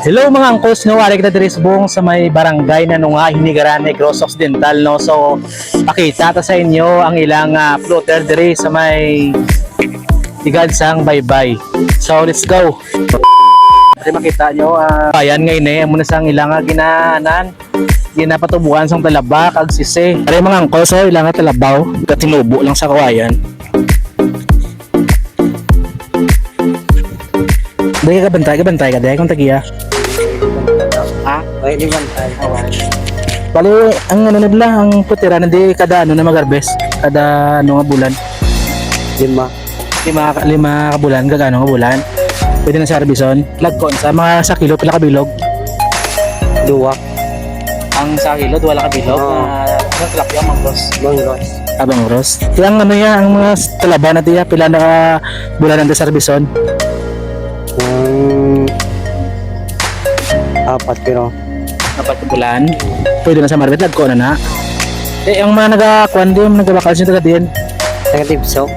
Hello mga angkos, no, wala kita diri subong sa may barangay na nunga Hinigaran Negros Occidental, no. So pakita ta sa inyo ang ilang floater diri sa may Igadsang Baybay. So let's go. Kasi makita nyo, ayan ngayon eh, muna sang ilang ginaanan, ginapatubuan sang talaba, kag sisi. Pare mga angkol, so ilang talabaw, katinubo lang sa kawayan. Dahil ka bantay ka, dahil kong tagiya. Ha? Pwede bantay. Bali, ang ano nila, ang putira, hindi kada ano na mag-harvest, kada ano nga bulan. Lima ka bulan, kagano ka bulan. Pwede na sa harbison. Lagkon sa mga sa kilo, pila kabilog. Duwa. Ang sa kilo, wala kabilog. Ang tilapia, mangros. Mangros. Kaya ang ano yan, ang mga talaba na diya, pila na ka bulan na sa harbison. Apat pero. Apat na bulan. Pwede na sa marbit, lagkon na na. Eh, ang mga nag-akuan din, nag-bakal siya taga din. Taga-tipso.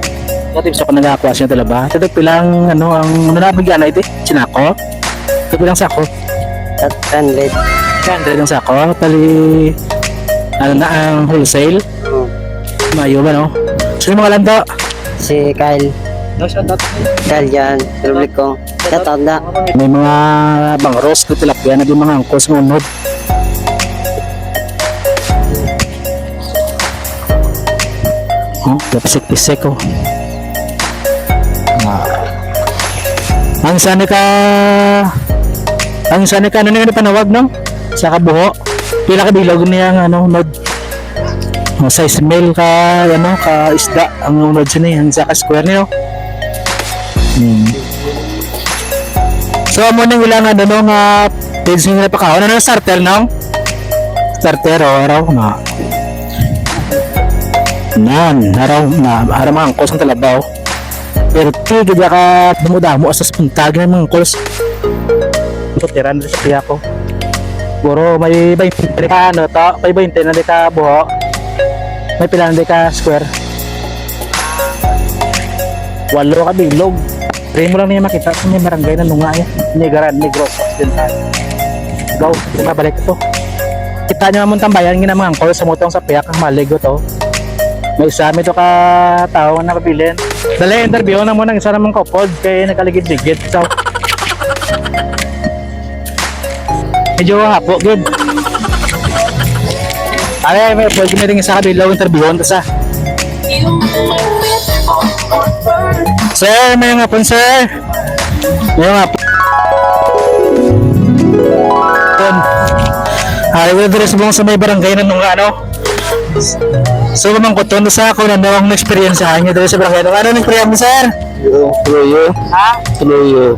Tips ako nag-aqua siya talaba. Ito pilang ano ang nabigyan na ito, sinako. Ito pilang sako. 100. 100 ang sako, pali ano na ang wholesale. Mayo ba no? Sino mga lando? Si Kyle. No, shout out. Kyle yan. Republic ko. Shoutout na. May mga bangros ko tilapia na di mga angkos ng unod. Pisik-pisik ko. Ang sana ka ano nga panawag no sa kabuho pila ka bilog niya ang ano nod size mil ka ano ka isda ang nod siya ang sa square niyo. So amo nang ilang ano no nga page nga napakaon ano starter no starter araw na araw na mga angkos ang talabaw. Pero tigil ka dumudamo sa puntag ng mga calls. Ito tiran sa piya ko. Puro may 20 ka ano to, may 20 na di ka buho. May pila na di ka square. 8 ka bilog. Try mo lang niya makita sa may barangay na nunga yan. Hinigaran Negros Occidental. Go, mabalik ito. Kita nyo naman tambayan ng mga calls sa mutong sa piyak ang maligo to. May isa ito ka tao na pabilin. Dali interview na mo ng isa namang kapod kaya nakaligid-ligid. So, medyo hapo, good. Ay, may pwede na rin isa kabilaw interviewon. Tapos Sir, may nga po, sir. May nga po. Ay, wala din sa may barangay na nung ano. So kumang kuton sa ako na ang experience niyo dito sa barangay. Ano ang experience mo, sir? Tuloyo. Ha? Tuloyo.